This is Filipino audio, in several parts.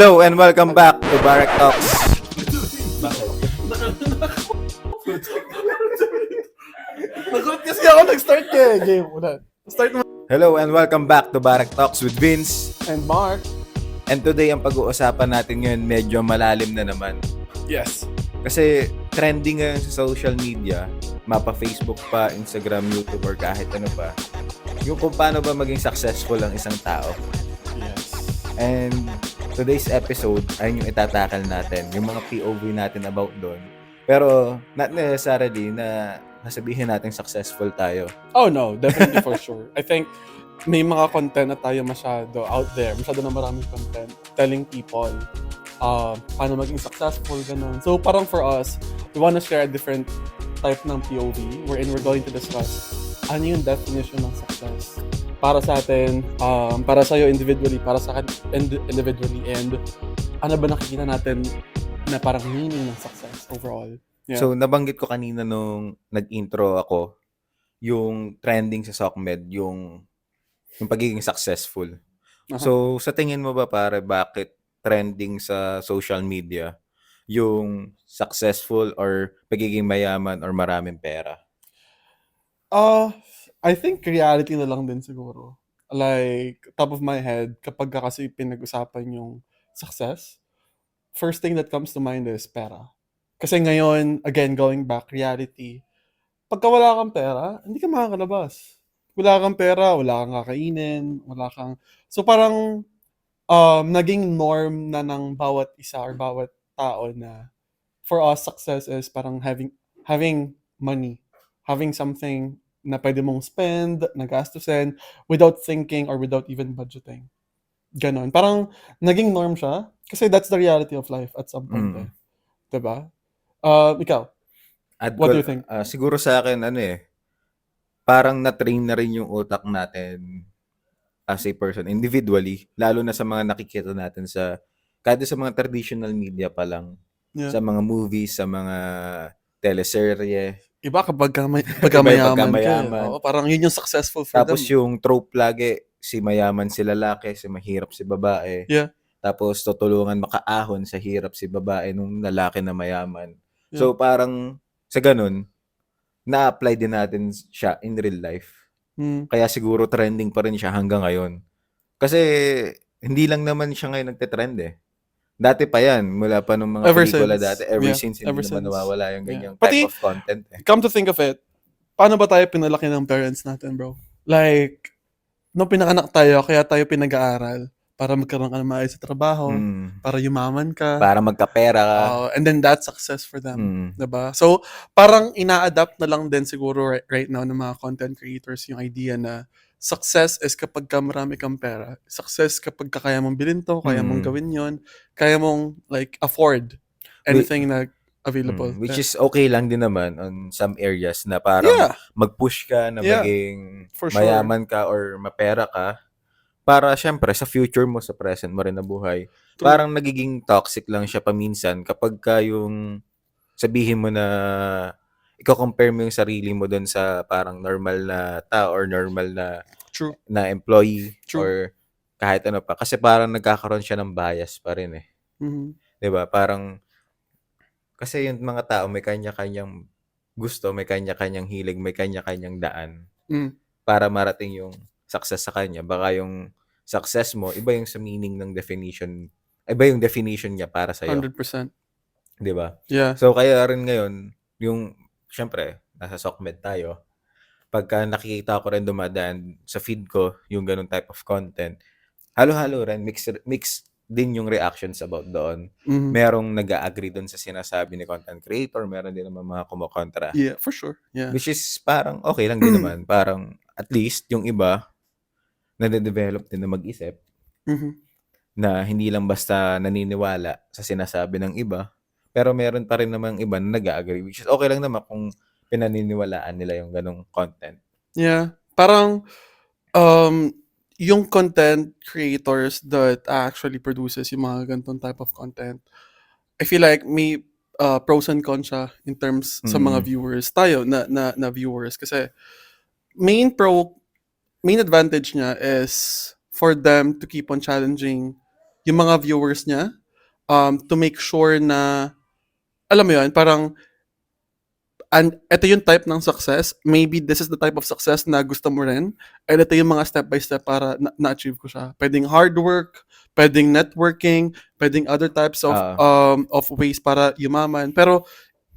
Hello and welcome back to Barrack Talks. Nagulat kasi ako nag-start game. Ulan. Start mo. Hello and welcome back to Barrack Talks with Vince. And Mark. And today ang pag-uusapan natin ngayon medyo malalim na naman. Yes. Kasi trending ngayon sa social media, mapa Facebook pa, Instagram, YouTube or kahit ano pa, yung kung paano ba maging successful ang isang tao. Yes. And today's episode ay yung itatakal natin, yung mga POV natin about doon. Pero not necessarily na nasabihin natin successful tayo. Oh no, definitely for sure. I think may mga content na tayo masyado out there. Masyado na maraming content telling people paano maging successful, ganun. So parang for us, we want to share a different type ng POV wherein we're going to discuss ano yung definition ng success para sa atin, para sa'yo individually, para sa akin individually, and ano ba nakikita natin na parang meaning ng success overall. Yeah. So, nabanggit ko kanina nung nag-intro ako, yung trending sa SOCMED, yung pagiging successful. Uh-huh. So, sa tingin mo ba pare, bakit trending sa social media yung successful or pagiging mayaman or maraming pera? I think reality na lang din siguro. Like, top of my head, kapag kasi pinag-usapan yung success, first thing that comes to mind is pera. Kasi ngayon, again, going back, reality, pagka wala kang pera, hindi ka makakalabas. Wala kang pera, wala kang kakainin, wala kang... So parang naging norm na ng bawat isa or bawat tao na for us, success is parang having money, having something na pwede mong spend, nagastusin, without thinking or without even budgeting. Ganon. Parang naging norm siya kasi that's the reality of life at some point. Mm. Diba? Ikaw, Add what ko- do you think? siguro sa akin, parang na-train na rin yung utak natin as a person, individually, lalo na sa mga nakikita natin kahit sa mga traditional media pa lang, Yeah. sa mga movies, sa mga teleserye. Iba kapag Iba yung mayaman ka. pagkamayaman. Oo, parang yun yung successful for Tapos them. yung trope lagi, si mayaman si lalaki, si mahirap si babae. Yeah. Tapos tutulungan makaahon sa hirap si babae nung lalaki na mayaman. Yeah. So parang sa ganun, na-apply din natin siya in real life. Kaya siguro trending pa rin siya hanggang ngayon. Kasi hindi lang naman siya ngayon nagte-trend eh. Dati pa yan, mula pa nung mga Ever pelikula since. dati, ever Yeah, since, hindi ever naman since. nawawala yung ganyang Yeah. Pati- type of content eh. Come to think of it, paano ba tayo pinalaki ng parents natin, bro? Like, nung pinanganak tayo, kaya tayo pinag-aaral para magkaroon ka ng maayos sa trabaho, para yumaman ka, Para magkapera ka. and then that's success for them. Mm. Diba? So, parang ina-adapt na lang din siguro right now ng mga content creators yung idea na success is kapag ka marami kang pera. Success kapag ka kaya mong bilhin to, kaya mong gawin yon, kaya mong like afford anything na available. Which is okay lang din naman on some areas na parang Yeah. mag-push ka na Yeah. maging For sure. mayaman ka or mapera ka para syempre sa future mo, sa present mo rin na buhay. True. Parang nagiging toxic lang siya paminsan kapag ka yung sabihin mo na i-compare mo yung sarili mo doon sa parang normal na tao or normal na True. na employee. True. Or kahit ano pa. Kasi parang nagkakaroon siya ng bias pa rin eh. Mhm. 'Di ba? Parang kasi yung mga tao may kanya-kanyang gusto, may kanya-kanyang hilig, may kanya-kanyang daan para marating yung success sa kanya. Baka yung success mo, iba yung sa meaning ng definition, iba yung definition niya para sa'yo. 100%. 'Di ba? Yeah. So kaya rin ngayon, yung syempre, nasa SOCMED tayo, pagka nakikita ko rin dumadaan sa feed ko yung ganun type of content, halo-halo rin, mix din yung reactions about doon. Mhm. Merong nag-a-agree doon sa sinasabi ni content creator, meron din naman mga kumukontra. Yeah, for sure. Yeah. Which is parang okay lang din naman. Parang at least yung iba nade-develop din na mag-isip Mhm. na hindi lang basta naniniwala sa sinasabi ng iba, pero meron pa rin namang iba na nag-a-agree, which is okay lang naman kung pinaniniwalaan nila yung ganong content. Yeah. Parang yung content creators that actually produces yung mga ganitong type of content, I feel like may pros and cons siya in terms sa mga viewers. Tayo na viewers kasi main advantage niya is for them to keep on challenging yung mga viewers niya, to make sure na, alam mo yun, parang, and ito yung type ng success, maybe this is the type of success na gusto mo rin, and ito yung mga step by step para na-achieve ko siya. Pwedeng hard work, pwedeng networking, pwedeng other types of ways para yumaman. Pero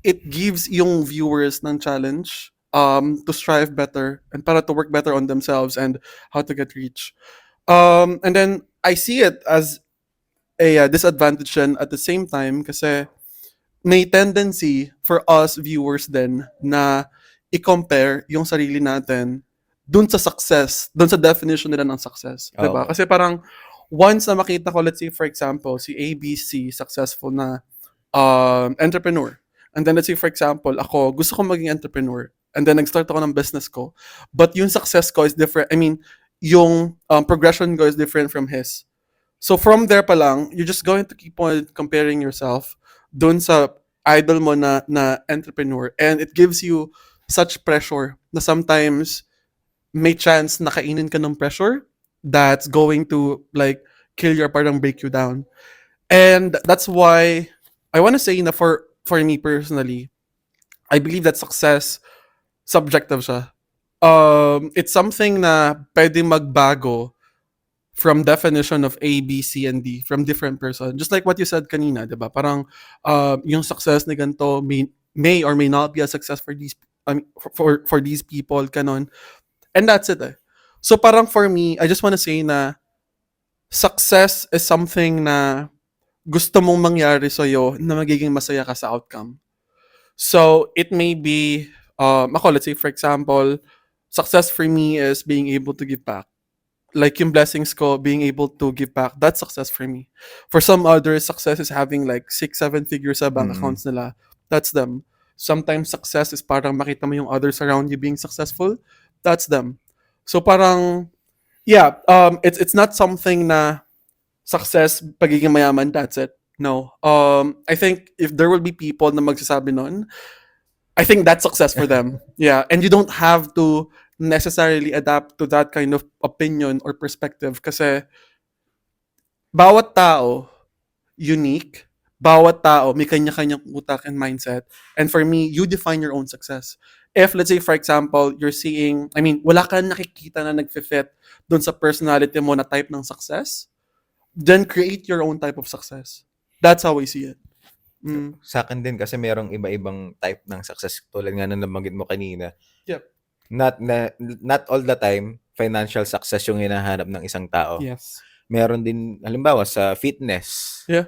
it gives yung viewers ng challenge to strive better and para to work better on themselves and how to get reach. And then I see it as a disadvantage din at the same time kasi may tendency for us viewers din na i-compare yung sarili natin dun sa success, dun sa definition nila ng success. Diba? Oo. Kasi parang once na makita ko, let's say for example, si ABC, successful na entrepreneur. And then let's say for example, ako, gusto ko maging entrepreneur. And then nag-start ako ng business ko. But yung success ko is different. I mean, yung progression ko is different from his. So from there pa lang, you're just going to keep on comparing yourself dun sa idol mo na entrepreneur. And it gives you such pressure na sometimes may chance na kainin ka ng pressure that's going to like kill your parang break you down. And that's why I want to say na for me personally, I believe that success subjective siya. It's something na pwede magbago from definition of A, B, C, and D from different person. Just like what you said kanina, diba? Parang yung success ni ganito may or may not be a success for these for these people, kanon. And that's it. So parang for me, I just want to say na success is something na gusto mong mangyari sa'yo na magiging masaya ka sa outcome. So it may be, ako, let's say for example, success for me is being able to give back. Like yung blessings ko, being able to give back, that's success for me. For some others, success is having like 6-7 figures sa bank accounts nila. That's them. Sometimes success is parang makita mo yung others around you being successful. That's them. So parang, yeah, it's not something na success, pagiging mayaman, that's it. No. I think if there will be people na magsasabi nun, I think that's success for them. Yeah. And you don't have to necessarily adapt to that kind of opinion or perspective kasi bawat tao unique, bawat tao may kanya-kanyang utak and mindset. And for me, you define your own success. If let's say for example, you're seeing, I mean, wala ka nakikita na nagfi-fit dun sa personality mo na type ng success, then create your own type of success. That's how I see it. Sa akin din kasi merong iba-ibang type ng success tulad nga na nabanggit mo kanina. Yep. Not all the time financial success yung hinahanap ng isang tao. Yes. Meron din halimbawa sa fitness. Yeah.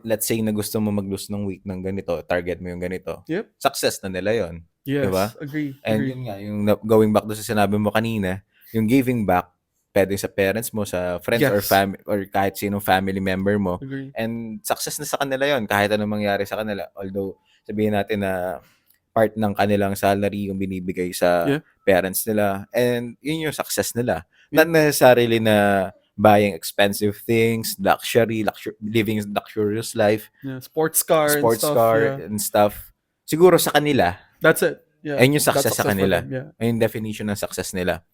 Let's say na gusto mo mag-lose ng weight ng ganito, target mo yung ganito. Yep. Success na nila 'yon. Yes. Diba? Agree. And yun nga, yung going back to sa sinabi mo kanina, yung giving back, pwede sa parents mo, sa friends or family or kahit sinong family member mo. Agree. And success na sa kanila yon kahit anong mangyari sa kanila. Although sabihin natin na part ng kanilang salary yung binibigay sa parents nila. And yun yung success nila. Yeah. Not necessarily na buying expensive things, living luxurious life. Yeah, sports car And stuff. Siguro sa kanila, that's it. Yeah. ayun yung success sa kanila. Yeah. Ayun yung definition ng success nila.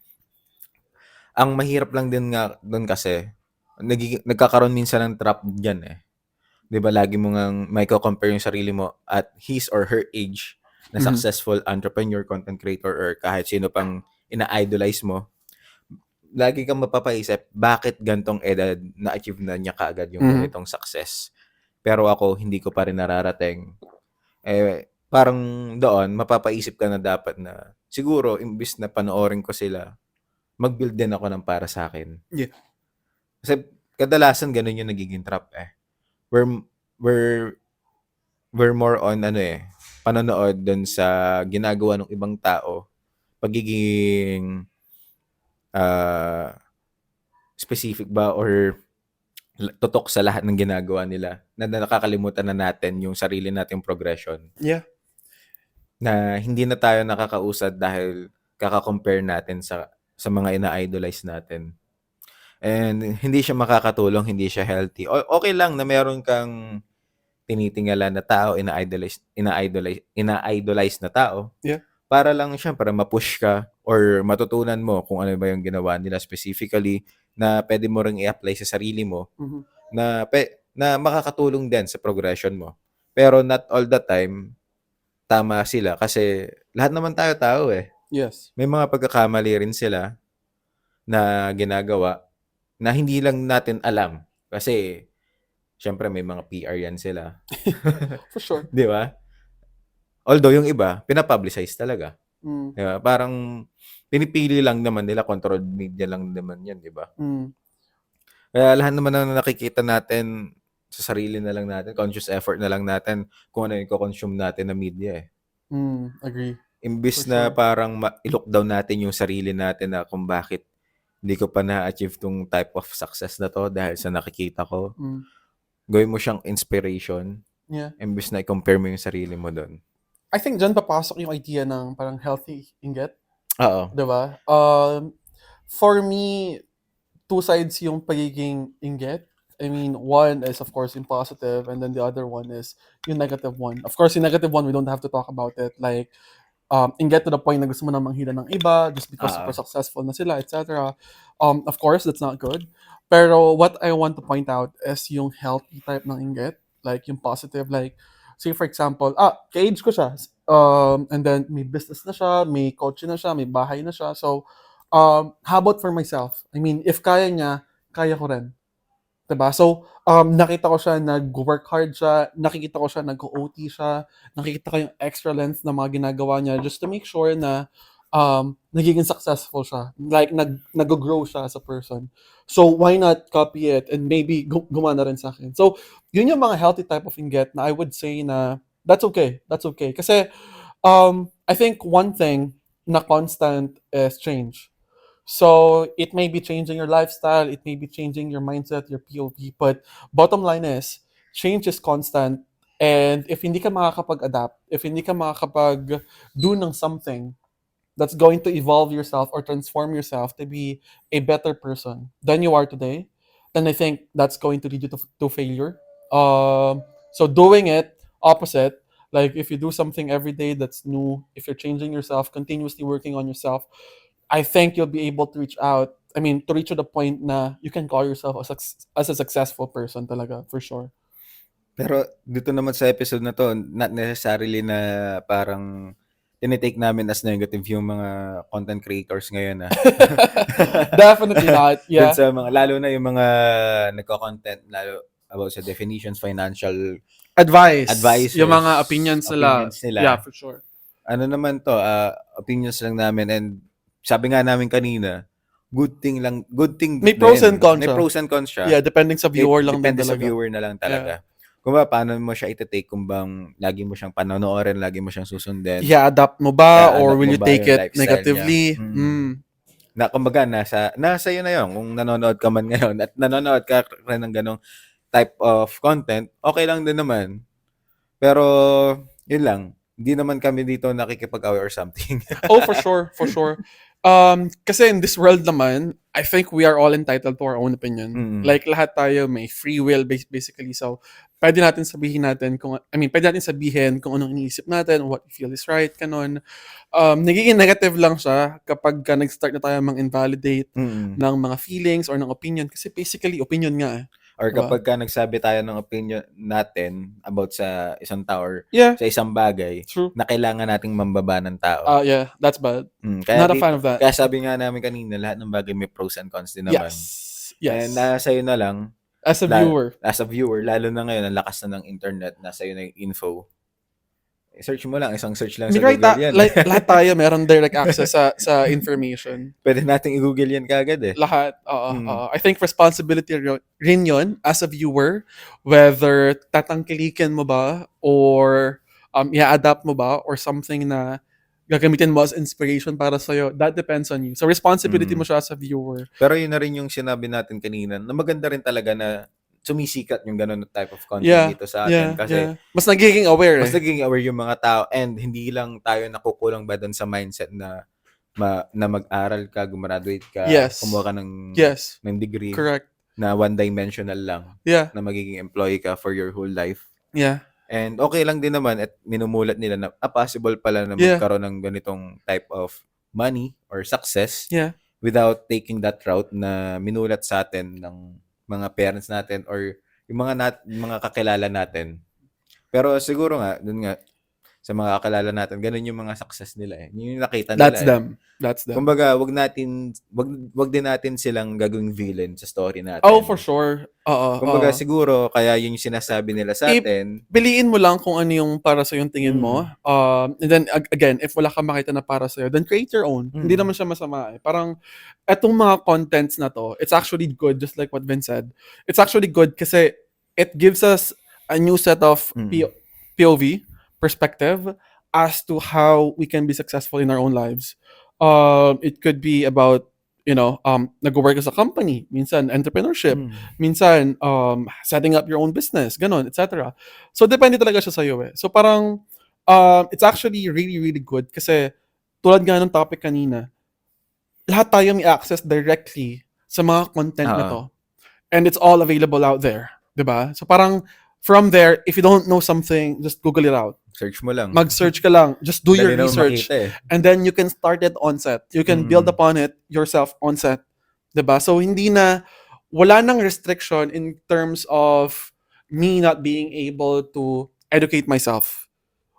Ang mahirap lang din nga doon kasi, nagkakaroon minsan ng trap dyan eh. 'Di ba lagi mo ngang may compare yung sarili mo at his or her age na successful entrepreneur, content creator, or kahit sino pang ina-idolize mo. Lagi kang mapapaisip, bakit gantong edad na-achieve na niya kaagad yung ganitong success? Pero ako, hindi ko pa rin nararating. Parang doon, mapapaisip ka na dapat na, siguro, imbis na panoorin ko sila, mag-build din ako ng para sa akin. Yeah. Kasi kadalasan ganun yung nagiging trap eh. We're more on panonood dun sa ginagawa ng ibang tao, pagiging specific ba or tutok sa lahat ng ginagawa nila na nakakalimutan na natin yung sarili nating progression. Yeah. Na hindi na tayo nakakausad dahil kaka-compare natin sa mga ina-idolize natin. And hindi siya makakatulong, hindi siya healthy. Okay lang na meron kang tinitingala na tao, ina-idolize na tao. Yeah. Para lang syempre ma-push ka or matutunan mo kung ano ba yung ginawa nila specifically na pwede mo ring i-apply sa sarili mo na makakatulong din sa progression mo. Pero not all the time tama sila kasi lahat naman tayo tao eh. Yes. May mga pagkakamali rin sila na ginagawa na hindi lang natin alam. Kasi, syempre may mga PR yan sila. For sure. Di ba? Although yung iba, pinapublicize talaga. Mm. Di ba? Parang pinipili lang naman nila, controlled media lang naman yan, di ba? Mm. Kaya lahat naman na nakikita natin sa sarili na lang natin, conscious effort na lang natin kung ano yung consume natin na media eh. Agree. Imbis For na sure. parang i-look down natin yung sarili natin na kung bakit hindi ko pa na-achieve tong type of success na to dahil sa nakikita ko. Gawin mo siyang inspiration. Yeah. Imbis na i-compare mo yung sarili mo doon. I think dyan papasok yung idea ng parang healthy inget. Oo. Diba? For me, two sides yung pagiging inget. I mean, one is of course yung positive, and then the other one is yung negative one. Of course, yung negative one, we don't have to talk about it. Like, inget to the point na gusto mo na manghila ng iba just because super successful na sila, etc. Of course, that's not good. Pero what I want to point out is yung healthy type ng inget, like yung positive, like say for example, ka-age ko siya, and then may business na siya, may kotse na siya, may bahay na siya. So, how about for myself? I mean, if kaya niya, kaya ko rin. Diba? So, nakita ko siya nag-work hard siya, nakikita ko siya nag-OT siya, nakikita ko yung extra length na mga ginagawa niya just to make sure na nagiging successful siya. Like, nag-grow siya as a person. So, why not copy it and maybe gumana rin sa akin? So, yun yung mga healthy type of inget na I would say na that's okay. That's okay. Kasi, I think one thing na constant is change. So it may be changing your lifestyle, it may be changing your mindset, your POV, but bottom line is, change is constant. And if hindi ka makakapag-adapt, if hindi ka makakapag-do ng something that's going to evolve yourself or transform yourself to be a better person than you are today, then I think that's going to lead you to failure. So doing it opposite, like if you do something every day that's new, if you're changing yourself, continuously working on yourself, I think you'll be able to reach to the point na you can call yourself as a successful person talaga, for sure. Pero dito naman sa episode na to, not necessarily na parang tinitake namin as negative yung mga content creators ngayon. Definitely not. Yeah. Dun sa lalo na yung mga nagko-content, lalo about sa definitions, financial advice, yung mga opinions nila. Yeah, for sure. Ano naman to, opinions lang namin, and sabi nga namin kanina, good thing. May pros and cons. May pros and cons siya. Yeah, depending sa viewer lang. Depende sa viewer na lang talaga. Yeah. Kung paano mo siya iti-take, kung bang lagi mo siyang panonoorin, lagi mo siyang susundin. Yeah, adapt mo ba or will you take it negatively? Na kumbaga nasa iyo na 'yon. Kung nanonood ka man ngayon at nanonood ka rin ng ganong type of content, okay lang din naman. Pero yun lang, hindi naman kami dito nakikipag-away or something. Oh, for sure. Kasi in this world naman, I think we are all entitled to our own opinion. Like lahat tayo may free will basically. So, pwede natin sabihin kung anong iniisip natin, what we feel is right, kanon. Nagiging negative lang siya kapag nag-start na tayo mang-invalidate ng mga feelings or ng opinion, kasi basically opinion nga. Or kapag nagsabi tayo ng opinion natin about sa isang tao or sa isang bagay, true, na kailangan nating mambaba ng tao. Yeah, that's bad. Kaya not a fan of that. Kaya sabi nga namin kanina, lahat ng bagay may pros and cons din naman. Yes. And nasa iyo na lang. As a viewer, lalo na ngayon, ang lakas na ng internet, nasa iyo na yung info. Search mo lang, isang search lang sa Google yan. Lahat tayo meron direct access sa information. Pwede nating i-Google yan kagad eh. Lahat. I think responsibility rin yun as a viewer, whether tatangkilikin mo ba or i-adapt mo ba or something na gagamitin mo as inspiration para sa'yo. That depends on you. So responsibility mo siya as a viewer. Pero yun na rin yung sinabi natin kanina, na maganda rin talaga na sumisikat yung ganun type of content dito sa atin. Kasi mas nagiging aware. Mas nagiging aware yung mga tao, and hindi lang tayo nakukulang ba doon sa mindset na mag-aral ka, gumraduate ka, kumuha ka ng degree. Correct. Na one-dimensional lang. Na magiging employee ka for your whole life. And okay lang din naman at minumulat nila na possible pala na magkaroon ng ganitong type of money or success without taking that route na minulat sa atin ng mga parents natin or yung mga kakilala natin. Pero siguro nga, dun nga, sa mga kakilala natin, ganun yung mga success nila eh. Yun yung nakita That's nila eh. them. That's them. Kumbaga, wag din natin silang gagawing villain sa story natin. Oh, for sure. Kumbaga, siguro, kaya yun yung sinasabi nila sa atin. Piliin mo lang kung ano yung para sa yung tingin mo. And then, again, if wala ka makita na para sa'yo, then create your own. Hindi naman siya masama eh. Parang, etong mga contents na to, it's actually good, just like what Vince said. It's actually good kasi it gives us a new set of POV, perspective, as to how we can be successful in our own lives. It could be about, nag-work sa company, minsan entrepreneurship, minsan setting up your own business, ganon, etc. So depende talaga siya sa'yo eh. So parang it's actually really, really good kasi tulad nga ng topic kanina, lahat tayo may access directly sa mga content na to. And it's all available out there. Diba? So parang from there, if you don't know something, just Google it out. Search mo lang. Mag-search ka lang. Just do your Dali naman research. makita eh. And then you can start it on set. You can build upon it yourself on set. Diba? So wala nang restriction in terms of me not being able to educate myself.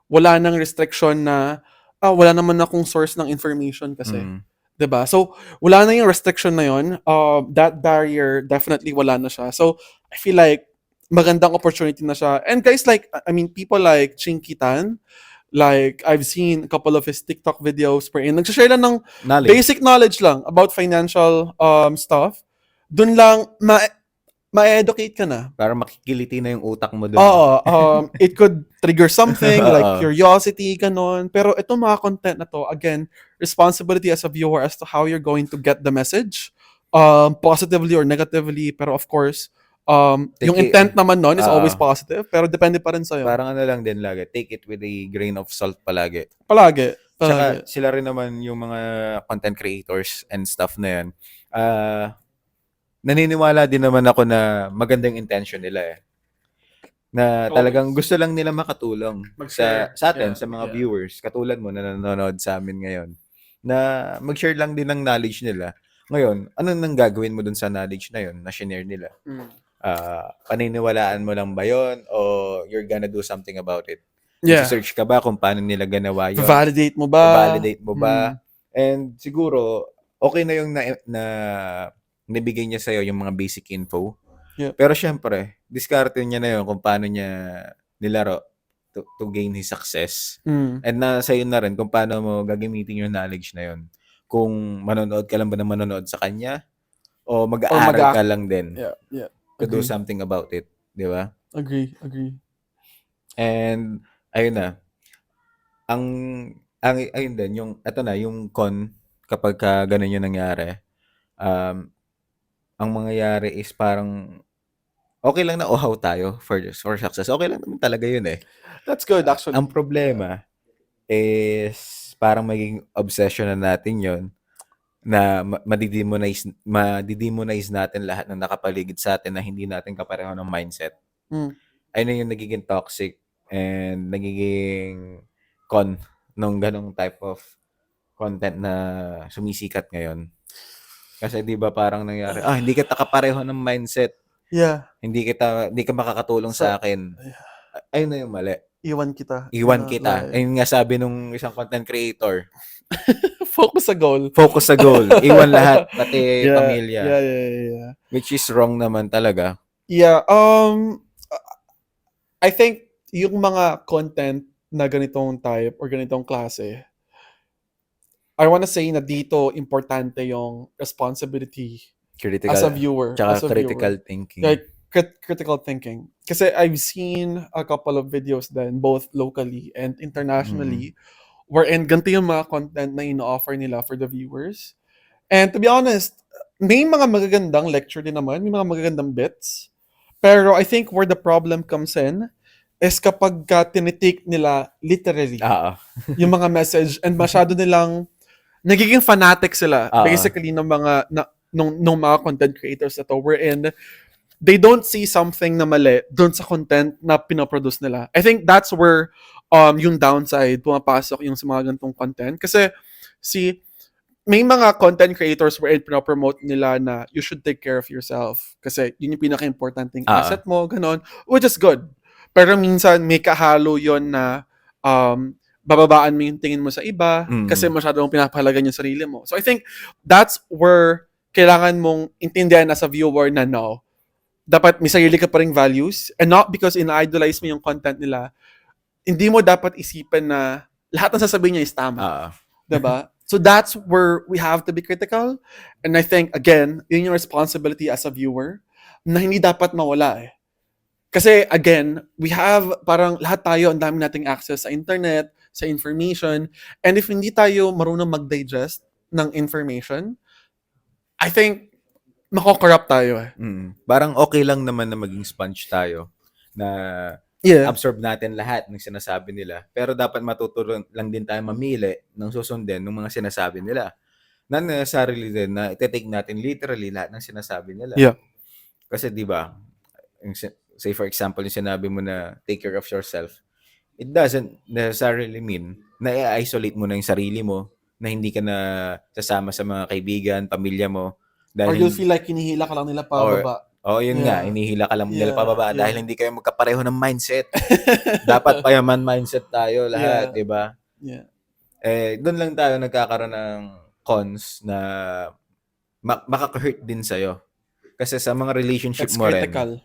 Wala nang restriction na, wala naman akong source ng information kasi. Diba? So, wala na yung restriction na yun. That barrier, definitely wala na siya. So, I feel like magandang opportunity na siya. And guys, people like Chinky Tan, like, I've seen a couple of his TikTok videos wherein nagsashare lang ng basic knowledge lang about financial stuff. Dun lang, ma-educate ka na. Para makikiliti na yung utak mo dun. It could trigger something like curiosity, ganon. Pero itong mga content na to, again, responsibility as a viewer as to how you're going to get the message, positively or negatively. Pero of course, yung intent naman nun is always positive, pero depende pa rin sa'yo. Parang ano lang din lagi, take it with a grain of salt palagi. Palagi. Saka sila rin naman yung mga content creators and stuff na yan. Naniniwala din naman ako na magandang intention nila eh. Na talagang gusto lang nila makatulong sa atin, sa mga viewers, katulad mo na nanonood sa amin ngayon, na mag-share lang din ng knowledge nila. Ngayon, ano nang gagawin mo dun sa knowledge na yun, na share nila? Paniniwalaan mo lang ba yun o you're gonna do something about it? Search ka ba kung paano nila ganawa yun? Validate mo ba? And siguro, okay na yung na nabigay niya sa'yo yung mga basic info. Pero syempre, diskarte niya na yun kung paano niya nilaro to gain his success. And sa'yo na rin kung paano mo gagamitin yung knowledge na yun. Kung manonood ka lang ba na manonood sa kanya o mag-aaral ka lang din to do something about it. Di ba? Agree. And ayun na. Ayun din, yung con kapag ganun yung nangyari. Ang mangyayari is parang okay lang na uhaw tayo for success. Okay lang naman talaga yun eh. That's good actually. Ang problema is parang magiging obsession na natin yun na madidemonize natin lahat ng nakapaligid sa atin na hindi natin kapareho ng mindset. Ayun yung nagiging toxic and nagiging con nung ganong type of content na sumisikat ngayon. Kasi 'di ba parang nangyari, hindi kita kapareho ng mindset. Hindi ka makakatulong sa akin. Ayun na yung mali. Iwan kita. Ayun nga sabi nung isang content creator. Focus sa goal. Iwan lahat, pati pamilya. Yeah. Which is wrong naman talaga. Yeah, I think yung mga content na ganitong type or ganitong klase, I wanna say na dito importante yung responsibility as a viewer. Tsaka critical thinking. Like, critical thinking. Kasi I've seen a couple of videos then, both locally and internationally, wherein ganito yung mga content na ino-offer nila for the viewers. And to be honest, may mga magagandang lecture din naman, may mga magagandang bits. Pero I think where the problem comes in is kapag tinitake nila literally yung mga message and masyado nilang nagiging fanatic sila basically ng mga nung mga content creators na to, wherein they don't see something na mali dun sa content na pinoproduce nila. I think that's where yung downside pumapasok yung sa mga ganitong content. Kasi may mga content creators wherein pinopromote nila na you should take care of yourself. Kasi yun yung pinaka-importanting asset mo, ganon. Which is good. Pero minsan may kahalo yon na bababaan mo yung tingin mo sa iba kasi masyadong pinapahalagan yung sarili mo. So I think that's where kailangan mong intindihan as a viewer na no, dapat may sarili ka pa ring values and not because ina-idolize mo yung content nila, hindi mo dapat isipin na lahat ng sasabihin niya is tama. Diba? So that's where we have to be critical. And I think, again, yun yung responsibility as a viewer na hindi dapat mawala eh. Kasi, again, we have parang lahat tayo, ang dami nating access sa internet, sa information. And if hindi tayo marunong mag-digest ng information, I think, mako-corrupt tayo eh. Parang okay lang naman na maging sponge tayo na absorb natin lahat ng sinasabi nila. Pero dapat matuto lang din tayo mamili ng susundin ng mga sinasabi nila. Not necessarily din na iti-take natin literally lahat ng sinasabi nila. Yeah. Kasi di ba, say for example, yung sinabi mo na take care of yourself, it doesn't necessarily mean na i-isolate mo na yung sarili mo, na hindi ka na sasama sa mga kaibigan, pamilya mo. Or you'll feel like hinihila ka lang nila pababa. Yun nga, hinihila ka lang nila pababa dahil hindi kayo magkapareho ng mindset. Dapat payaman mindset tayo lahat, di ba? Yeah. Doon lang tayo nagkakaroon ng cons na makaka-hurt din sa'yo. Kasi sa mga relationship mo rin, critical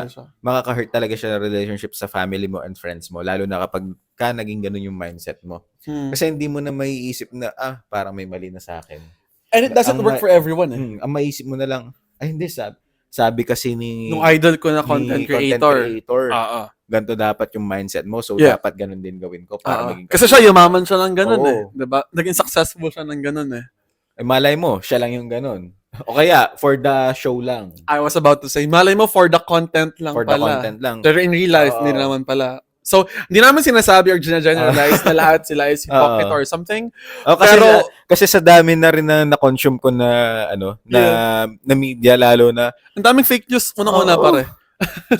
siya. Makaka-hurt talaga siya ng relationship sa family mo and friends mo, lalo na kapag naging ganun yung mindset mo. Kasi hindi mo na maiisip na, parang may mali na sa akin. And it doesn't work for everyone eh. Ang maisip mo na lang, hindi, sabi kasi nung idol ko na content creator. Ganito dapat yung mindset mo. So, dapat ganun din gawin ko para maging kasi siya, yumaman siya ng ganun eh. Diba? Naging successful siya ng ganun eh. Malay mo, siya lang yung ganun. O kaya, for the show lang. I was about to say, malay mo for the content lang for pala. For the content lang. Pero in real life, hindi naman pala. So, hindi naman sinasabi or generalize na lahat sila is hypocrite or something. Kasi sa dami na rin na na-consume ko na na media, lalo na ang daming fake news unang-una pare.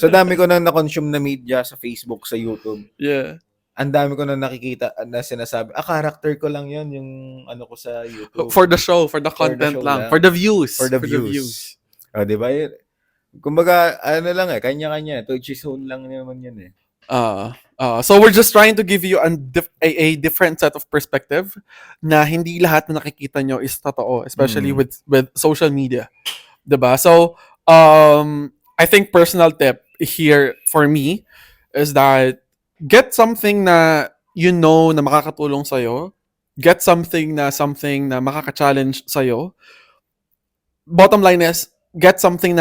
Sa dami ko na na-consume na media sa Facebook, sa YouTube. Yeah. Ang dami ko na nakikita na sinasabi, character ko lang 'yon, yung ko sa YouTube. For the show, for the content lang, for the views. For the views. Di ba? Kumbaga, lang kanya-kanya. To each his own lang naman yan eh. So we're just trying to give you a different set of perspective na hindi lahat na nakikita nyo is totoo, especially with social media. Diba? So, I think personal tip here for me is that get something na you know na makakatulong sa'yo. Get something na makaka-challenge sa'yo. Bottom line is, get something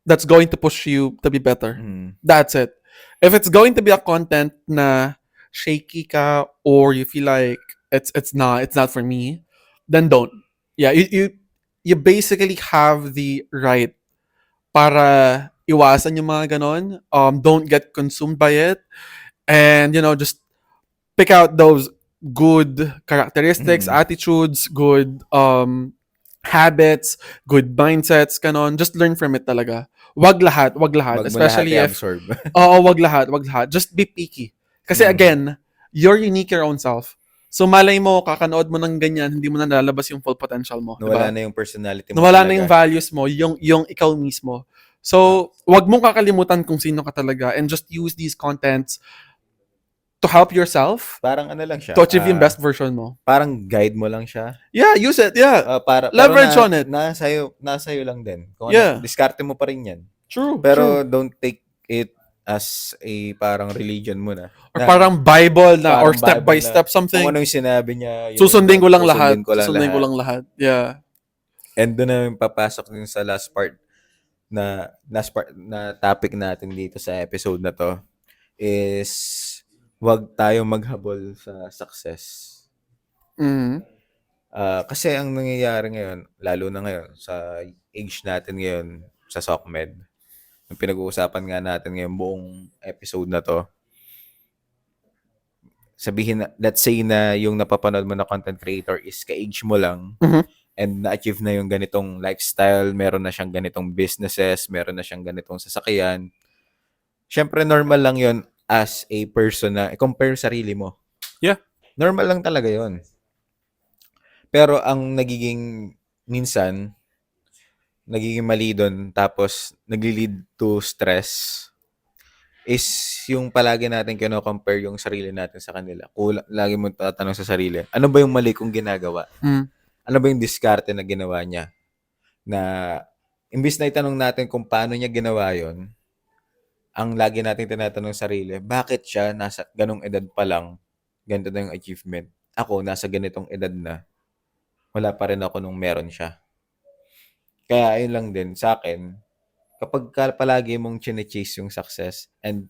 that's going to push you to be better. That's it. If it's going to be a content na shaky ka or you feel like it's not for me, then don't. Yeah, you basically have the right para iwasan yung mga ganon. Don't get consumed by it, and just pick out those good characteristics, attitudes, good habits, good mindsets, ganon. Just learn from it talaga. Wag lahat. Especially if wag lahat. Just be picky. Kasi again, you're unique your own self. So malay mo, kakanood mo ng ganyan, hindi mo na nalalabas yung full potential mo. Nawala na yung personality mo. Nawala na yung values mo, yung ikaw mismo. So, wag mong kakalimutan kung sino ka talaga and just use these contents to help yourself. Parang lang siya. To achieve yung best version mo. Parang guide mo lang siya. Yeah, use it. Yeah. Leverage on it. Nasa iyo lang din. Kung diskarte mo pa rin yan. True. Pero don't take it as a parang religion mo na. Or parang Bible na or step by step something. Kung ano yung sinabi niya. Susundin ko lang lahat. Yeah. And doon na yung papasok din sa last part na topic natin dito sa episode na to is wag tayo maghabol sa success. Kasi ang nangyayari ngayon, lalo na ngayon, sa age natin ngayon, sa SOCMED, yung pinag-uusapan nga natin ngayon buong episode na to, sabihin na, let's say na yung napapanood mo na content creator is ka-age mo lang, and na-achieve na yung ganitong lifestyle, meron na siyang ganitong businesses, meron na siyang ganitong sasakyan. Syempre, normal lang yon as a person na compare sarili mo. Yeah. Normal lang talaga yon. Pero ang minsan, nagiging mali doon, tapos nagli-lead to stress, is yung palagi natin kino-compare yung sarili natin sa kanila. Lagi mo tatanong sa sarili, ano ba yung mali kong ginagawa? Ano ba yung diskarte na ginawa niya? Na imbis na itanong natin kung paano niya ginawa yon, ang lagi natin tinatanong sa sarili, bakit siya nasa ganong edad pa lang, ganito na yung achievement? Ako, nasa ganitong edad na, wala pa rin ako nung meron siya. Kaya ayun lang din sa akin, kapag palagi mong chine-chase yung success, and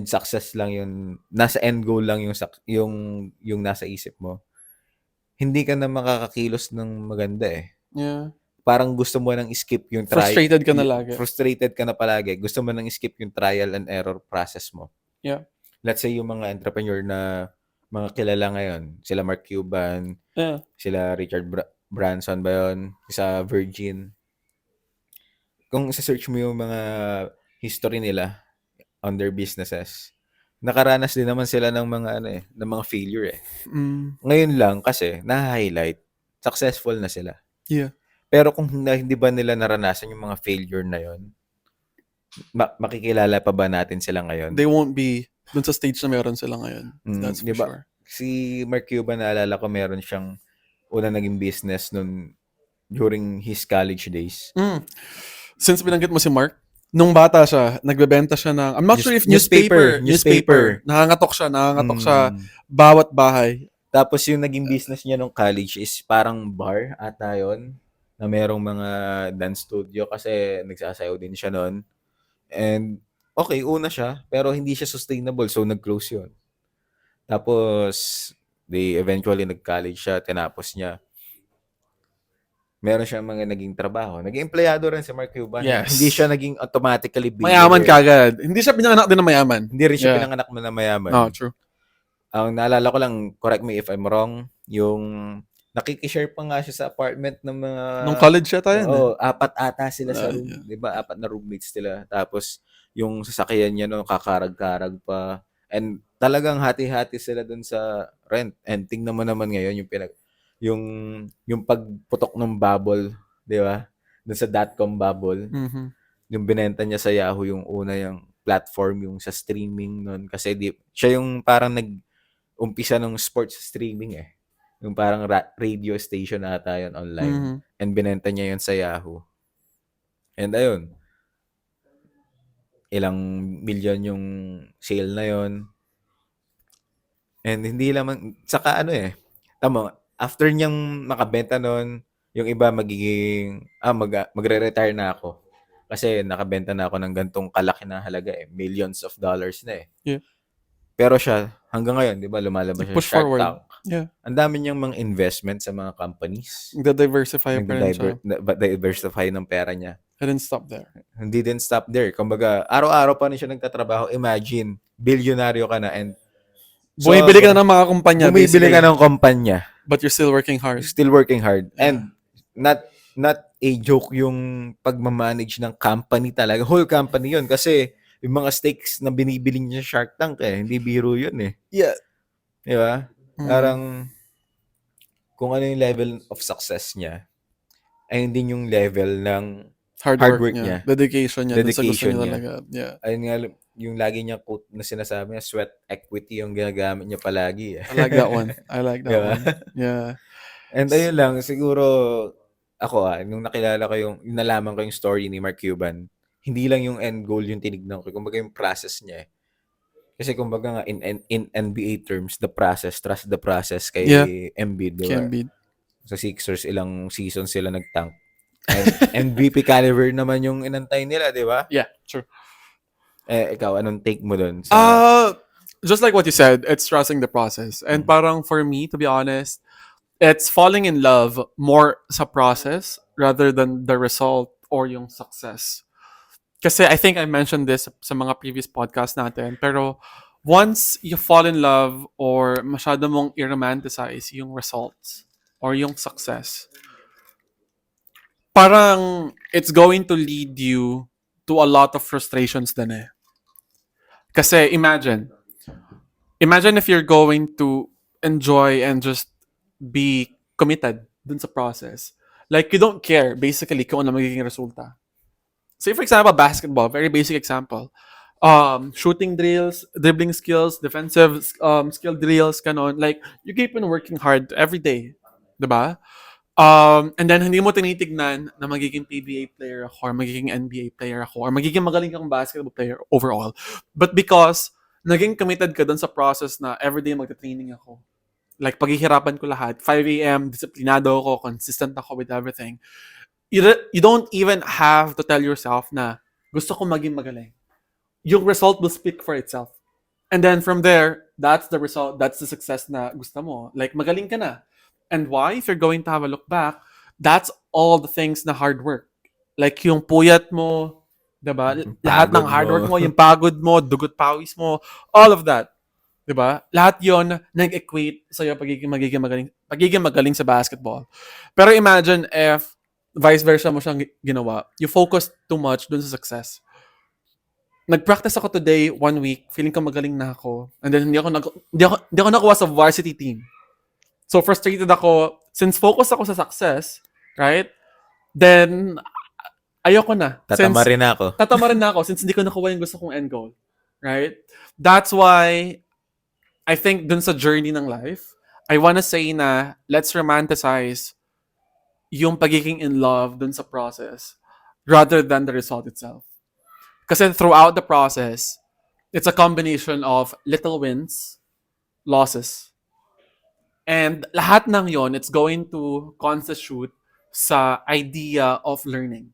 success lang yung nasa end goal lang yung nasa isip mo, hindi ka na makakakilos ng maganda eh. Yeah. Parang gusto mo nang skip yung Frustrated ka na lagi. Frustrated ka na palagi. Gusto mo nang skip yung trial and error process mo. Yeah. Let's say yung mga entrepreneur na mga kilala ngayon, sila Mark Cuban, sila Richard Branson ba yun, sa Virgin. Kung isa-search mo yung mga history nila on their businesses, nakaranas din naman sila ng mga failure eh. Ngayon lang kasi na-highlight, successful na sila. Yeah. Pero kung hindi ba nila naranasan yung mga failure na yon, makikilala pa ba natin sila ngayon? They won't be dun sa stage na meron sila ngayon. That's for diba? sure. Si Mark Cuban, naalala ko, meron siyang una naging business during his college days. Since binanggit mo si Mark, nung bata siya, nagbebenta siya ng, I'm not sure if newspaper. Nangangatok siya bawat bahay. Tapos yung naging business niya nung college is parang bar ata yun, na merong mga dance studio kasi nagsasayaw din siya noon. And okay, una siya, pero hindi siya sustainable, so nag-close yun. Tapos they eventually nag-college siya, tinapos niya. Meron siya mga naging trabaho. Naging empleyado rin si Mark Cuban. Yes. Hindi siya naging automatically mayaman kagad. Hindi siya pinanganak din na mayaman. Hindi rin siya pinanganak na mayaman. Oh, true. Ang naalala ko lang, correct me if I'm wrong, yung nakikishare pa nga siya sa apartment ng mga... Nung college siya tayo. Apat ata sila sa room. Yeah. Diba? 4 na roommates sila. Tapos, yung sasakyan niya, kakarag-karag pa. And talagang hati-hati sila dun sa rent. And tingnan mo naman ngayon yung pagputok ng bubble, di ba? Dun sa .com bubble. Yung binenta niya sa Yahoo, yung una yung platform, yung sa streaming nun. Kasi siya yung parang umpisa ng sports streaming eh. Yung parang radio station ata yun online. And binenta niya yun sa Yahoo. And ayun, ilang million yung sale na yun. And hindi lamang, saka tama, after niyang makabenta nun, yung iba magre-retire na ako. Kasi nakabenta na ako ng gantong kalaki na halaga eh. Millions of dollars na eh. Yeah. Pero siya, hanggang ngayon, di ba, lumalabas siya Shark Tank. Yeah. Ang dami niyang mga investment sa mga companies. Nagda-diversify pa rin siya. Diversify ng pera niya. Didn't stop there. Hindi din stop there. Kumbaga, araw-araw pa rin siya nagtatrabaho. Imagine, bilyonaryo ka na and bumibili ka na ng mga kumpanya. Bumibili ka ng kumpanya. But you're still working hard. Still working hard. And not a joke yung pagmamanage ng company talaga. Whole company yun. Kasi yung mga stakes na binibili niya sa Shark Tank hindi biro yun eh. Yeah. Di ba? Parang kung ano yung level of success niya, ayun din yung level ng hard work niya. Dedication niya. Dedication niya. Talaga. Yeah. Ayun nga, yung lagi niya quote na sinasabi niya, sweat equity yung ginagamit niya palagi. I like that one. One. Yeah. And ayun lang, siguro ako nung nakilala ko nalaman ko yung story ni Mark Cuban, hindi lang yung end goal yung tinignan ko, kumbaga yung process niya eh. Kasi kumbaga nga in NBA terms, trust the process kay Embiid, di ba? Sa Sixers, ilang seasons sila nag-tank. And MVP caliber naman yung inantay nila, di ba? Yeah, true. Ikaw, anong take mo dun? Just like what you said, it's trusting the process. And parang for me, to be honest, it's falling in love more sa process rather than the result or yung success. Kasi I think I mentioned this sa mga previous podcast natin, pero once you fall in love or masyado mong i-romanticize yung results or yung success, parang it's going to lead you to a lot of frustrations din eh. Kasi imagine if you're going to enjoy and just be committed dun sa process. Like, you don't care, basically, kung ano magiging resulta. Say, for example, basketball, very basic example. Shooting drills, dribbling skills, defensive skill drills, kanon. Like, you keep on working hard every day. Diba? And then, hindi mo tinitignan na magiging PBA player ako, or magiging NBA player ako, or magiging magaling kang basketball player overall. But because, naging committed ka dun sa process na everyday magta-training ako. Like, paghihirapan ko lahat. 5 a.m., disiplinado ako, consistent ako with everything. You don't even have to tell yourself na gusto ko maging magaling. Yung result will speak for itself. And then from there, that's the result, that's the success na gusto mo. Like, magaling ka na. And why? If you're going to have a look back, that's all the things na hard work. Like, yung puyat mo, diba? Lahat ng hard work mo, yung pagod mo, dugot pawis mo, all of that. Diba? Lahat yon nag-equate sa'yo pagiging magaling sa basketball. Pero imagine if vice versa mo siyang ginawa. You focus too much dun sa success. Nag-practice ako today, 1 week, feeling ko magaling na ako. And then hindi ako nakuha sa varsity team. So frustrated ako, since focus ako sa success, right? Then ayoko na. Tatamarin na ako Since hindi ko nakuha yung gusto kong end goal. Right? That's why I think dun sa journey ng life, I wanna say na let's romanticize yung pagiging in love dun sa process rather than the result itself. Kasi throughout the process, it's a combination of little wins, losses. And lahat ng yon, it's going to constitute sa idea of learning.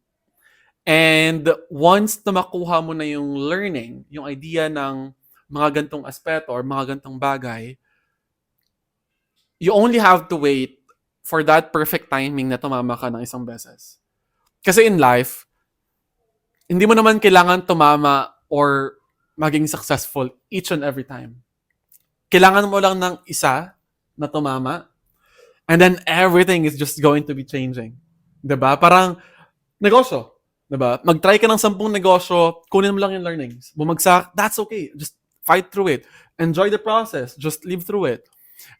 And once na makuha mo na yung learning, yung idea ng mga gantong aspeto or mga gantong bagay, you only have to wait for that perfect timing na tumama ka ng isang beses. Kasi in life, hindi mo naman kailangan tumama or maging successful each and every time. Kailangan mo lang ng isa na tumama and then everything is just going to be changing. Diba? Parang negosyo. Diba? Mag-try ka ng 10 negosyo, kunin mo lang yung learnings. Bumagsak, that's okay. Just fight through it. Enjoy the process. Just live through it.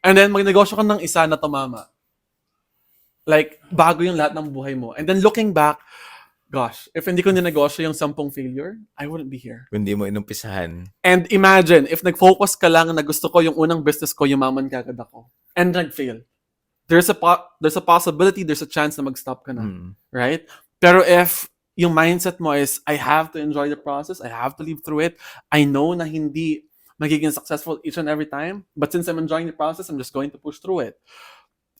And then magnegosyo ka ng isa na tumama. Like, bago yung lahat ng buhay mo. And then looking back, gosh, if hindi ko ninegosyo yung 10 failure, I wouldn't be here. Hindi mo inumpisahan. And imagine, if nag-focus ka lang na gusto ko yung unang business ko, yumaman ka agad ako. And nag-fail. There's a possibility, there's a chance na mag-stop ka na. Right? Pero if yung mindset mo is, I have to enjoy the process, I have to live through it, I know na hindi magiging successful each and every time, but since I'm enjoying the process, I'm just going to push through it.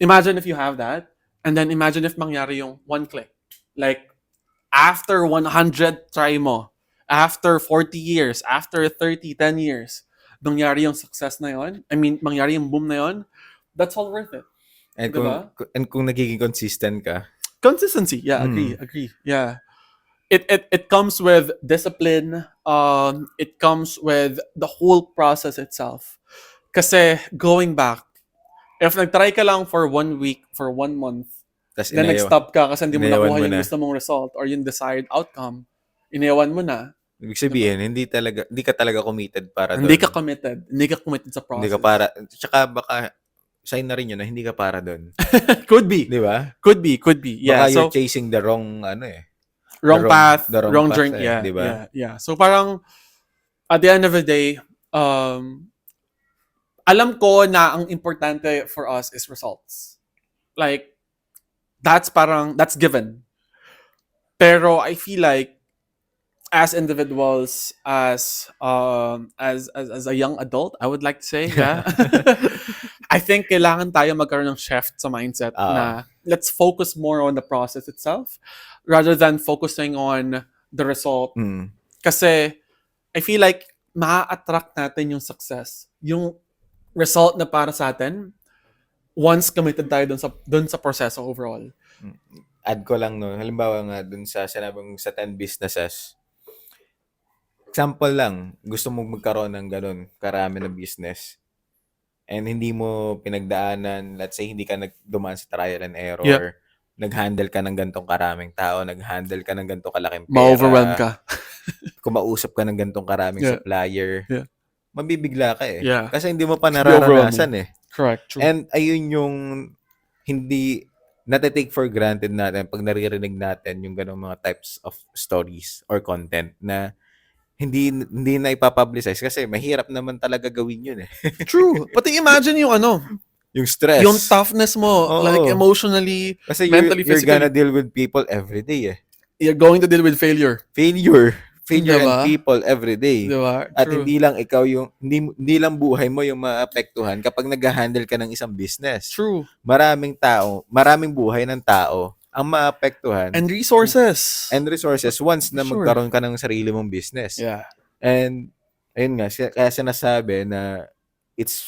Imagine if you have that, and then imagine if mangyari yung one click. Like, after 100 try mo, after 40 years, after 30, 10 years, nangyari yung success na yon, mangyari yung boom na yon, that's all worth it. And diba? kung nagiging consistent ka. Consistency, yeah, agree. Yeah. It comes with discipline, it comes with the whole process itself. Kasi going back, if nagtry ka lang for 1 week, for 1 month, then nag-stop ka kasi hindi mo nakuha yung gusto mong result or yung desired outcome, inayawan mo na. Ibig sabihin, hindi ka talaga committed para doon. Hindi ka committed sa process. Hindi ka para, tsaka baka, sign na rin yun na hindi ka para doon. Could be. Di ba? Could be. Yeah. Baka you're chasing the wrong, wrong path, the wrong path, journey. Yeah, diba? Yeah. So parang, at the end of the day, alam ko na ang importante for us is results. Like, that's given. Pero I feel like, as individuals, as a young adult, I would like to say, yeah, I think kailangan tayo magkaroon ng shift sa mindset na let's focus more on the process itself rather than focusing on the result. Kasi I feel like ma-attract natin yung success, yung result na para sa atin once committed tayo dun sa proseso overall. Add ko lang, no, halimbawa nga dun sa sinabing sa 10 businesses. Example lang, gusto mong magkaroon ng ganun, karami na business. And hindi mo pinagdaanan, let's say, hindi ka dumaan sa trial and error. Yeah. Nag-handle ka ng gantong karaming tao, nag-handle ka ng gantong kalaking pera. Ma-overwhelm ka. Kumausap ka ng gantong karaming supplier. Yeah. Mabibigla ka eh. Yeah. Kasi hindi mo pa nararanasan eh. Correct. True. And ayun yung hindi nate-take for granted natin pag naririnig natin yung ganung mga types of stories or content na hindi na ipapublicize kasi mahirap naman talaga gawin yun eh. True. Pati imagine yung Yung stress. yung toughness mo, like Oo. emotionally, Kasi mentally, you're physically. gonna deal with people every day eh. You're going to deal with failure. Failure Diba? and people every day. Diba? At True. hindi lang ikaw yung hindi lang buhay mo yung maapektuhan kapag nag-handle ka ng isang business. True. Maraming buhay ng tao ang maapektuhan And resources. and resources once na Sure. magkaroon ka ng sarili mong business. Yeah. And ayun nga, kaya sinasabi na it's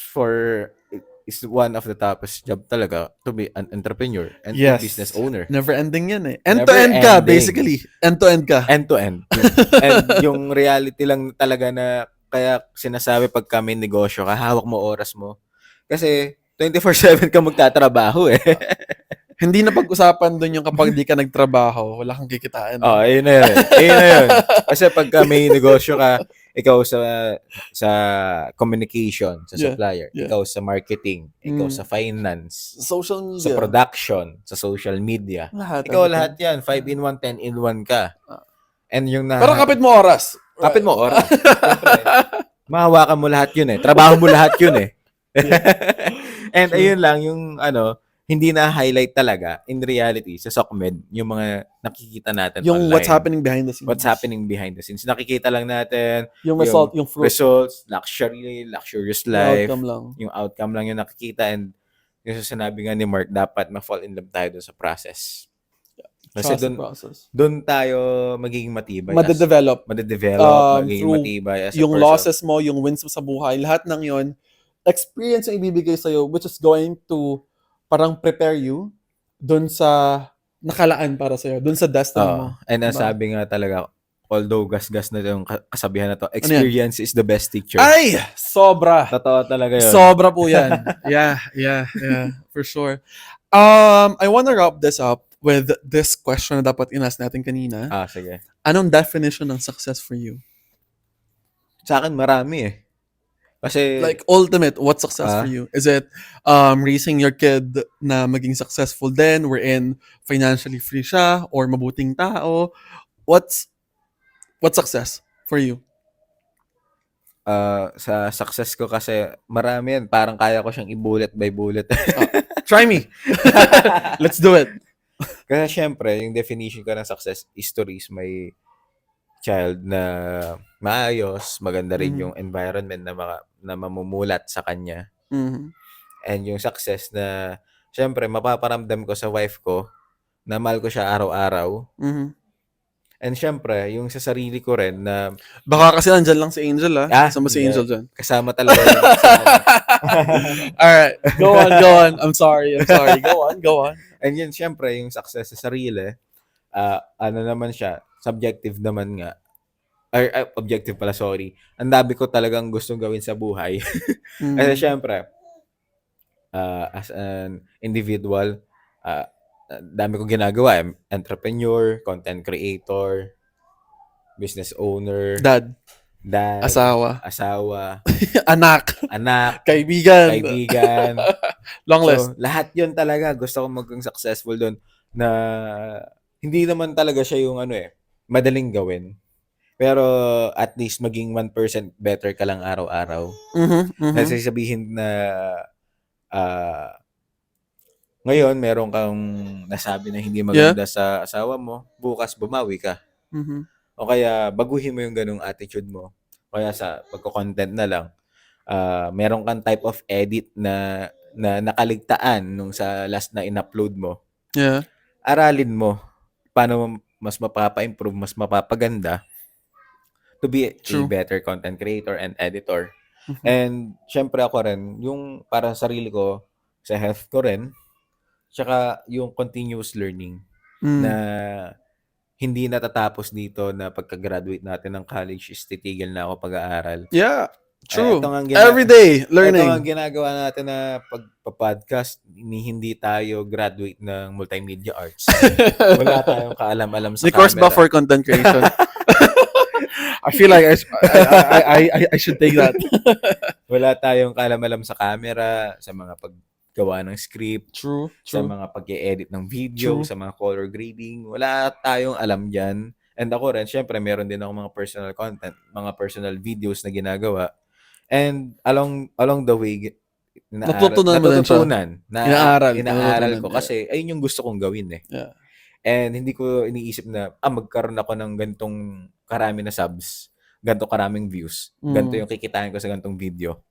one of the toughest job talaga to be an entrepreneur and Yes. a business owner. Never ending yan eh. End-to-end ka, Never-ending. basically. End-to-end ka. End-to-end. And yung reality lang talaga na kaya sinasabi pag kami negosyo ka, hawak mo oras mo. Kasi 24/7 ka magtatrabaho eh. Hindi na pag-usapan doon yung kapag di ka nagtrabaho, wala kang kikitain. Oh, ayun na yun. Ayun na yun. Kasi pag may negosyo ka, ikaw sa communication, sa Yeah, supplier, yeah. ikaw sa marketing, ikaw Mm. sa finance, Social sa media. production, sa social media. Lahat. Ikaw everything. lahat yan. 5-in-1, 10-in-1 ka. And yung Pero kapit mo oras. kapit mo oras. Siyempre, mahawakan mo lahat yun eh. Trabaho mo lahat yun eh. And True. ayun lang yung hindi na-highlight talaga in reality sa SOCMED yung mga nakikita natin Yung online. what's happening behind the scenes. What's happening behind the scenes. Nakikita lang natin Yung result, yung fruit. results, luxurious Yung life, outcome lang. yung outcome lang yung nakikita, and yung sinabi nga ni Mark, dapat ma-fall in love tayo dun sa process. Kasi Trust the process. doon tayo magiging matibay. Madedevelop. Magiging through matibay as a Yung person. losses mo, yung wins mo sa buhay, lahat ng yon experience yung ibibigay sa'yo, which is going to parang prepare you dun sa nakalaan para sa'yo, dun sa destiny mo. And ang Diba? sabi nga talaga, although gas-gas na yung kasabihan na to, experience is the best teacher. Ay! Sobra! Totoo talaga yun. Sobra po yan. Yeah. For sure. I wanna wrap this up with this question na dapat inas natin kanina. Sige. Anong definition ng success for you? Sa akin, marami eh. Kasi, Like, ultimate, what's success for you? Is it raising your kid na maging successful din, wherein financially free siya, or mabuting tao? What's success for you? sa success ko kasi, marami yan. Parang kaya ko siyang i-bullet by bullet. Try me! Let's do it! Kasi syempre, yung definition ko ng success is to raise my child na maayos, maganda rin yung environment na mamumulat sa kanya. Mhm. And yung success na, syempre, mapaparamdam ko sa wife ko na mahal ko siya araw-araw. Mhm. And syempre, yung sa sarili ko rin na Baka kasi nandyan lang si Angel, Kasama si hindi. Angel dyan. Kasama talaga yun. Kasama. Alright, go on. I'm sorry. Go on. And yun, syempre, yung success sa sarili, ano naman siya, subjective naman nga. Objective pala, sorry. Ang dami ko talagang gustong gawin sa buhay. Mhm. Kasi syempre, as an individual, dami kong ginagawa. Entrepreneur, content creator, business owner, Dad, dad, asawa, anak, anak, kaibigan, long list. So, lahat yun talaga. Gusto kong maging successful doon na hindi naman talaga siya yung madaling gawin. Pero at least maging 1% better ka lang araw-araw. Kasi sabihin na ngayon meron kang nasabi na hindi maganda sa asawa mo, bukas bumawi ka. O kaya baguhin mo yung ganung attitude mo. Kaya sa pagko-content na lang, meron kang type of edit na nakaligtaan nung sa last na in-upload mo. Yeah. Aralin mo paano mas mapapa-improve, mas mapapaganda to be a better content creator and editor. And syempre ako rin, yung para sa sarili ko, sa health ko rin, tsaka yung continuous learning na hindi natatapos dito na pagka-graduate natin ng college is titigil na ako pag-aaral. Yeah, true. Every Everyday learning. Ito ang ginagawa natin na pagpa-podcast, hindi tayo graduate ng multimedia arts. Wala tayong kaalam-alam sa camera. Course ba for content creation? I feel like I should take that. Wala tayong kaalam-alam sa camera, sa mga paggawa ng script, True. sa mga pag-e-edit ng video, True. sa mga color grading. Wala tayong alam dyan. And ako rin, syempre, meron din ako mga personal content, mga personal videos na ginagawa. And along the way, Natutunan mo din siya. Inaaral inaaral ko yeah. kasi ayun yung gusto kong gawin eh. Yeah. And hindi ko iniisip na magkaroon ako ng gantong karami na subs, ganto karaming views, ganto yung kikitain ko sa gantong video.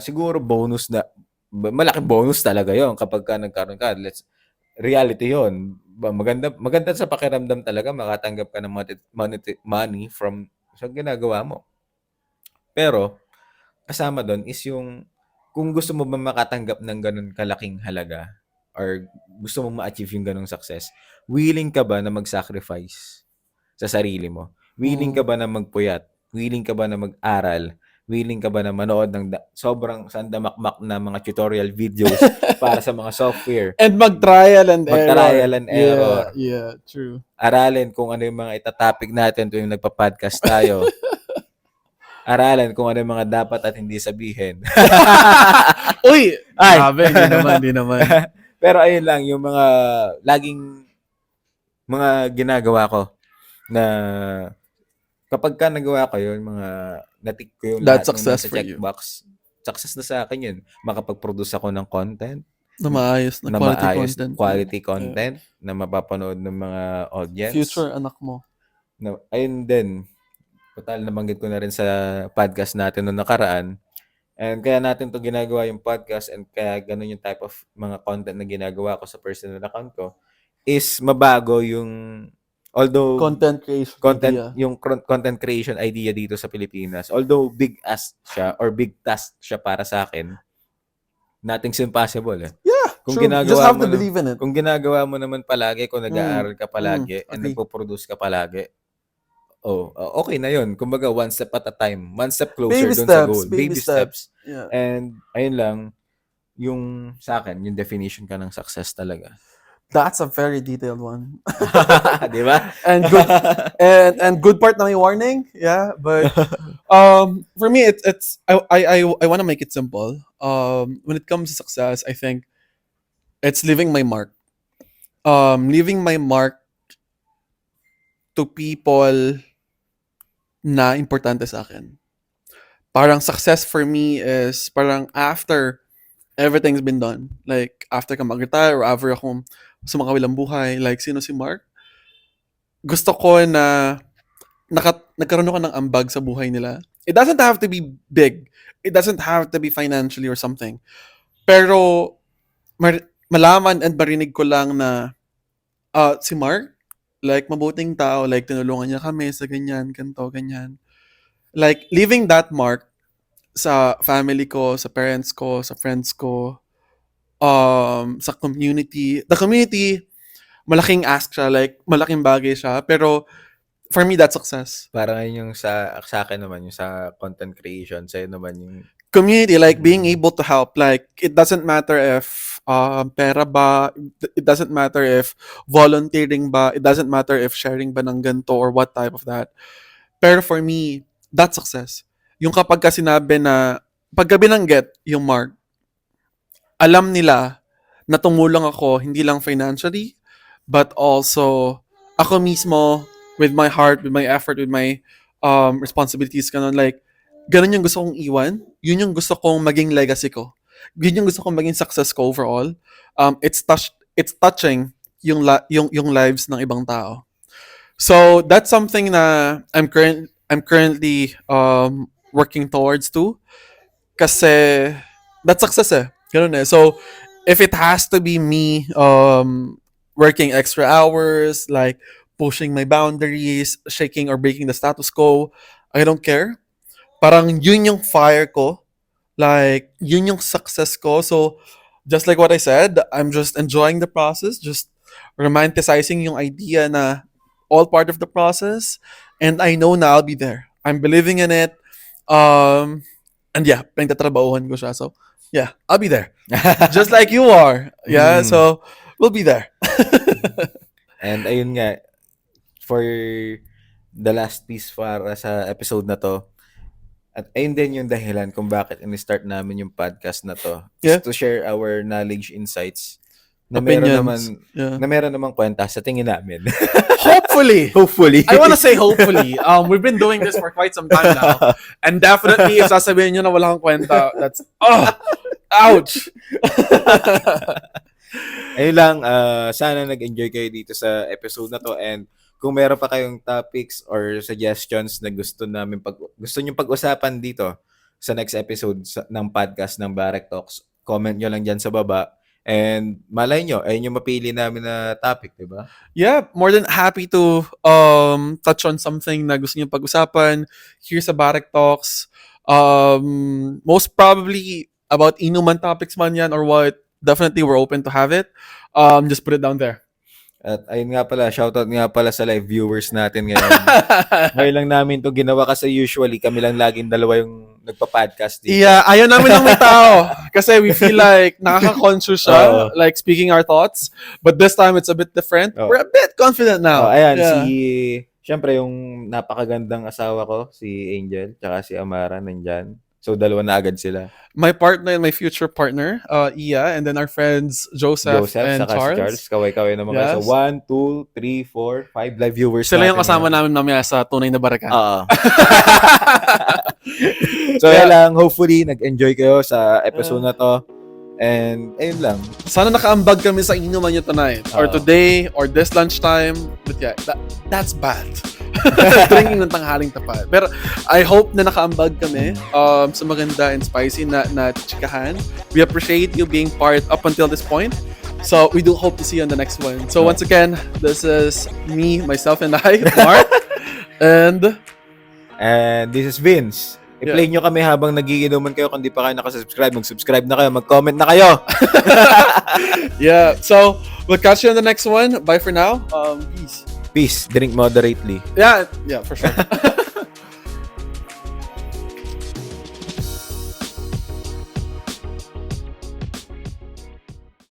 Siguro bonus na malaking bonus talaga yon kapag ka nagkaroon ka. Reality yon. Maganda sa pakiramdam talaga makatanggap ka ng money from sa ginagawa mo. Pero kasama doon is yung kung gusto mo ba makatanggap ng ganun kalaking halaga or gusto mo ma-achieve yung ganung success, willing ka ba na mag-sacrifice sa sarili mo? Willing ka ba na magpuyat? Willing ka ba na mag-aral? Willing ka ba na manood ng sobrang sandamakmak na mga tutorial videos para sa mga software? And mag-trial and error. Mag-trial and error. Yeah, true. Aralin kung ano yung mga itatopic natin tuwing nagpa-podcast tayo. Aralin kung ano yung mga dapat at hindi sabihin. Uy! Grabe, hindi naman. Pero ayun lang, yung mga laging mga ginagawa ko na kapag ka nagawa ko yun, mga natik ko yung That's lahat ng success nasa for you. checkbox, success na sa akin yun. Makapag-produce ako ng content Na maayos, na quality content na mapapanood ng mga audience. Future anak mo. Ayun din. Total, nabanggit ko na rin sa podcast natin noong nakaraan. And kaya natin to ginagawa yung podcast and kaya ganun yung type of mga content na ginagawa ko sa personal account ko is mabago yung content creation idea dito sa Pilipinas. Although big ask siya or big task siya para sa akin, nothing's impossible eh. Yeah, kung true. You just have to believe in it. Kung ginagawa mo naman palagi, kung nag-aaral ka palagi and nagpo-produce ka palagi, okay na yun. Kumbaga, one step at a time. One step closer dun sa goal. Baby steps. Yeah. And, ayun lang, yung sa akin, yung definition ka ng success talaga. That's a very detailed one. Di ba? And good, and good part na may warning. Yeah, but for me, it's I want to make it simple. When it comes to success, I think it's leaving my mark. Leaving my mark to people na importante sa akin. Parang success for me is parang after everything's been done. Like, after ka mag-retire or after akong sumakawilang buhay, like, sino si Mark? Gusto ko na nagkaroon ako ng ambag sa buhay nila. It doesn't have to be big. It doesn't have to be financially or something. Pero, malaman and marinig ko lang na si Mark, like, mabuting tao, like, tinulungan niya kami sa ganyan, ganito, ganyan. Like, leaving that mark sa family ko, sa parents ko, sa friends ko, sa community. The community, malaking ask siya, like, malaking bagay siya, pero for me, that's success. Parang yung sa akin naman, yung sa content creation, sa'yo naman yung community, like, being able to help. Like, it doesn't matter if pera ba, it doesn't matter if volunteering ba, it doesn't matter if sharing ba ng ganito or what type of that. Pero for me, that's success. Yung kapag ka sinabi na, pagka binanggit yung Mark, alam nila na tumulong ako, hindi lang financially, but also, ako mismo, with my heart, with my effort, with my responsibilities, ganun, like, ganun yung gusto kong iwan, yun yung gusto kong maging legacy ko. Yun yung gusto kong maging success ko overall. It's touching yung lives ng ibang tao. So that's something na I'm currently working towards too. Kasi that's success eh. Ganun eh. So if it has to be me working extra hours, like pushing my boundaries, shaking or breaking the status quo, I don't care. Parang yun yung fire ko. Like, yun yung success ko. So, just like what I said, I'm just enjoying the process, just romanticizing yung idea na all part of the process. And I know na I'll be there. I'm believing in it. And yeah, pinagtatrabahuhan ko siya. So, yeah, I'll be there. Just like you are. Yeah, so, we'll be there. And ayun nga, for the last piece para sa episode na to, At ayun din yung dahilan kung bakit in-start namin yung podcast na to. Yeah. Is to share our knowledge, insights, na meron Opinions. na meron namang kwenta sa tingin namin. Hopefully. Hopefully. I want to say hopefully. We've been doing this for quite some time now. And definitely, if sasabihin nyo na wala kang kwenta, that's, ouch! Ayun lang, sana nag-enjoy kayo dito sa episode na to, and kung meron pa kayong topics or suggestions na gusto nyo pag-usapan dito sa next episode ng podcast ng Barek Talks, comment nyo lang dyan sa baba. And malay nyo, ayun yung mapili namin na topic, di ba? Yeah, more than happy to touch on something na gusto niyo pag-usapan here sa Barek Talks. Most probably about inuman topics man yan or what, definitely we're open to have it. Just put it down there. At ayun nga pala, shoutout nga pala sa live viewers natin ngayon. Ngayon lang namin to ginawa kasi usually kami lang laging dalawa yung nagpa-podcast dito. Yeah, ayaw namin ng may tao. Kasi we feel like nakaka-conscious siya, like speaking our thoughts. But this time, it's a bit different. We're a bit confident now. Ayan, syempre yung napakagandang asawa ko, si Angel, tsaka si Amara, nandyan. So, dalawa na agad sila. My partner and my future partner, Iya, and then our friends, Joseph and saka Charles. Si Charles. Kaway-kaway naman kayo. So, 1, 2, 3, 4, 5 live viewers. Sila yung kasama namin mamaya sa Tunay na Barakan. Oo. So, yan lang. Hopefully, nag-enjoy kayo sa episode na to. And, ayun lang. Sana nakaambag kami sa inuman nyo tonight. Or today, or this lunchtime. But yeah, that's bad. Drinking ng tanghaling tapat. Pero I hope na nakaambag kami sa maganda and spicy na chikahan. We appreciate you being part up until this point. So we do hope to see you on the next one. So once again, this is me, myself, and I, Mark. And this is Vince. I-play nyo kami habang nagiinuman kayo. Kung di pa kayo nakasubscribe, mag-subscribe na kayo, mag-comment na kayo. Yeah, so we'll catch you on the next one. Bye for now. Peace. Peace. Drink moderately. Yeah, for sure.